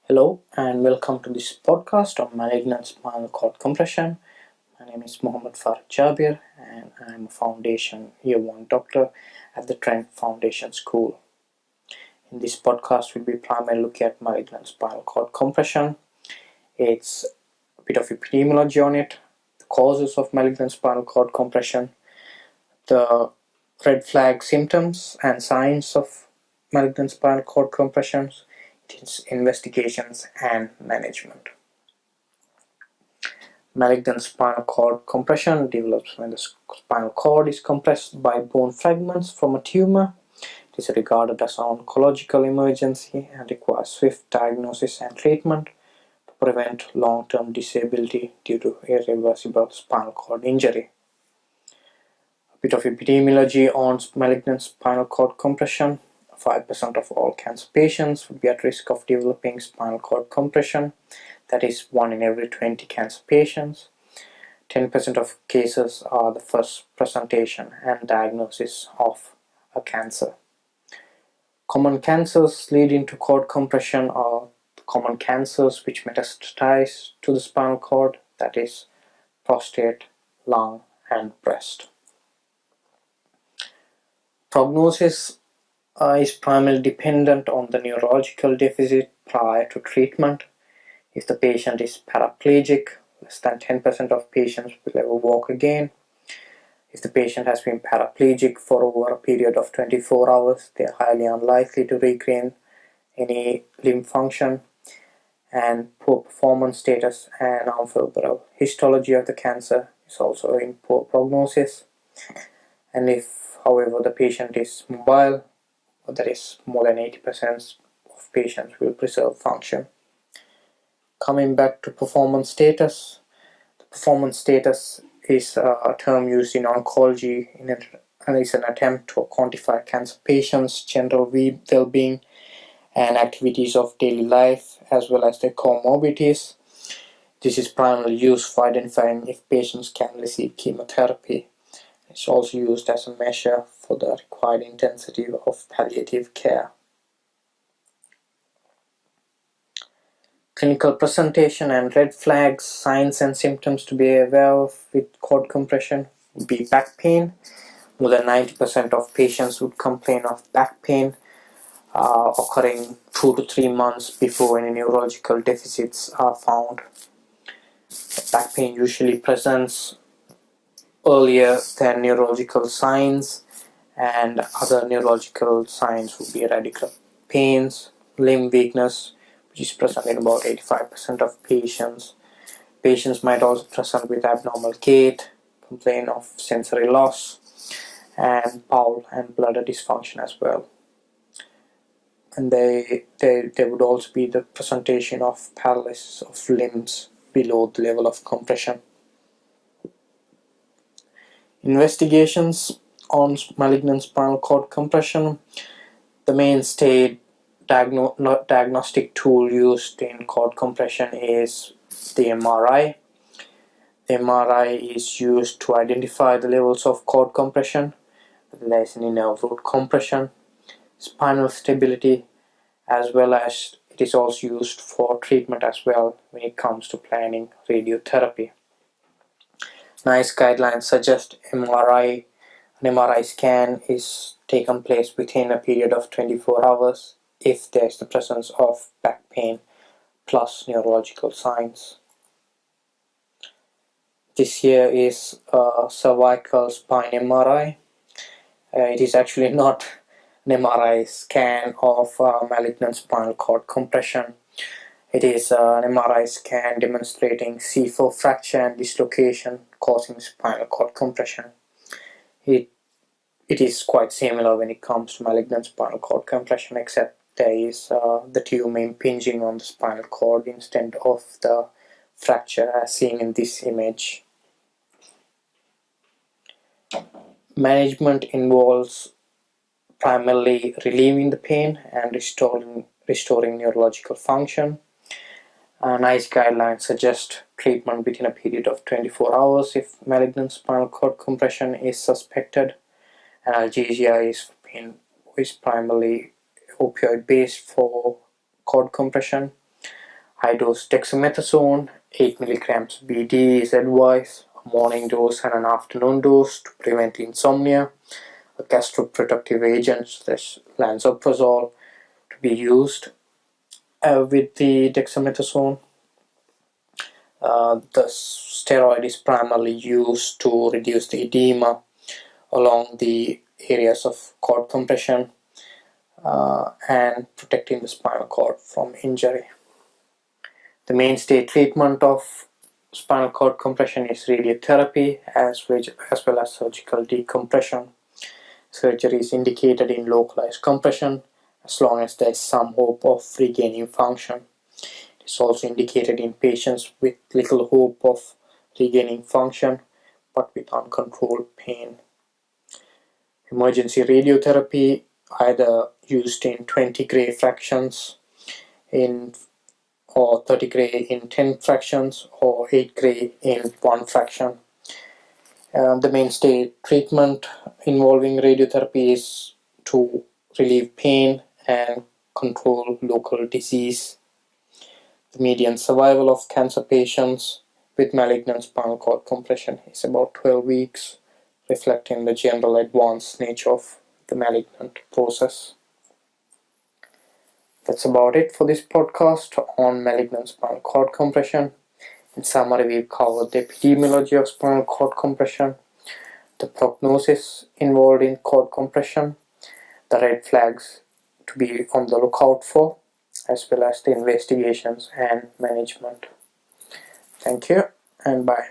Hello and welcome to this podcast on malignant spinal cord compression. My name is Mohammed Farah Jabir and I'm a Foundation Year 1 doctor at the Trent Foundation School. In this podcast, we'll be primarily looking at malignant spinal cord compression. It's a bit of epidemiology on it, the causes of malignant spinal cord compression, the red flag symptoms and signs of malignant spinal cord compressions, its investigations and management. Malignant spinal cord compression develops when the spinal cord is compressed by bone fragments from a tumor. It is regarded as an oncological emergency and requires swift diagnosis and treatment to prevent long-term disability due to irreversible spinal cord injury. A bit of epidemiology on malignant spinal cord compression. 5% of all cancer patients would be at risk of developing spinal cord compression. That is 1 in every 20 cancer patients. 10% of cases are the first presentation and diagnosis of a cancer. Common cancers leading to cord compression are common cancers which metastasize to the spinal cord, that is prostate, lung, and breast. Prognosis is primarily dependent on the neurological deficit prior to treatment. If the patient is paraplegic, less than 10% of patients will ever walk again. If the patient has been paraplegic for over a period of 24 hours, they are highly unlikely to regain any limb function. And poor performance status and unfavorable histology of the cancer is also in poor prognosis. And if, however, the patient is mobile, that is more than 80% of patients will preserve function. Coming back to performance status, the performance status is a term used in oncology and is an attempt to quantify cancer patients' general well-being and activities of daily life as well as their comorbidities. This is primarily used for identifying if patients can receive chemotherapy. It's also used as a measure for the required intensity of palliative care. Clinical presentation and red flags, signs and symptoms to be aware of with cord compression would be back pain. More than 90% of patients would complain of back pain occurring 2 to 3 months before any neurological deficits are found. Back pain usually presents earlier than neurological signs, and other neurological signs would be radical pains, limb weakness, which is present in about 85% of patients. Patients might also present with abnormal gait, complain of sensory loss, and bowel and bladder dysfunction as well. And they would also be the presentation of paralysis of limbs below the level of compression. Investigations on malignant spinal cord compression. The mainstay diagnostic tool used in cord compression is the MRI. The MRI is used to identify the levels of cord compression, whether there is any nerve root compression, spinal stability, as well as it is also used for treatment as well when it comes to planning radiotherapy. NICE guidelines suggest an MRI scan is taken place within a period of 24 hours if there is the presence of back pain plus neurological signs. This here is a cervical spine MRI. It is actually not an MRI scan of malignant spinal cord compression. It is an MRI scan demonstrating C4 fracture and dislocation causing spinal cord compression. It is quite similar when it comes to malignant spinal cord compression, except there is the tumor impinging on the spinal cord instead of the fracture as seen in this image. Management involves primarily relieving the pain and restoring neurological function. NICE guidelines suggest treatment within a period of 24 hours if malignant spinal cord compression is suspected. Analgesia is primarily opioid based for cord compression. High dose dexamethasone, 8 milligrams BD is advised, a morning dose and an afternoon dose to prevent insomnia. A gastroprotective agent such as lansoprazole to be used with the dexamethasone. The steroid is primarily used to reduce the edema along the areas of cord compression and protecting the spinal cord from injury. The mainstay treatment of spinal cord compression is radiotherapy as well as surgical decompression. Surgery is indicated in localized compression as long as there is some hope of regaining function. It is also indicated in patients with little hope of regaining function but with uncontrolled pain. Emergency radiotherapy, either used in 20 Gray fractions or 30 Gray in 10 fractions or 8 Gray in 1 fraction. The mainstay treatment involving radiotherapy is to relieve pain and control local disease. The median survival of cancer patients with malignant spinal cord compression is about 12 weeks, reflecting the general advanced nature of the malignant process. That's about it for this podcast on malignant spinal cord compression. In summary, we've covered the epidemiology of spinal cord compression, the prognosis involved in cord compression, the red flags to be on the lookout for, as well as the investigations and management. Thank you and bye.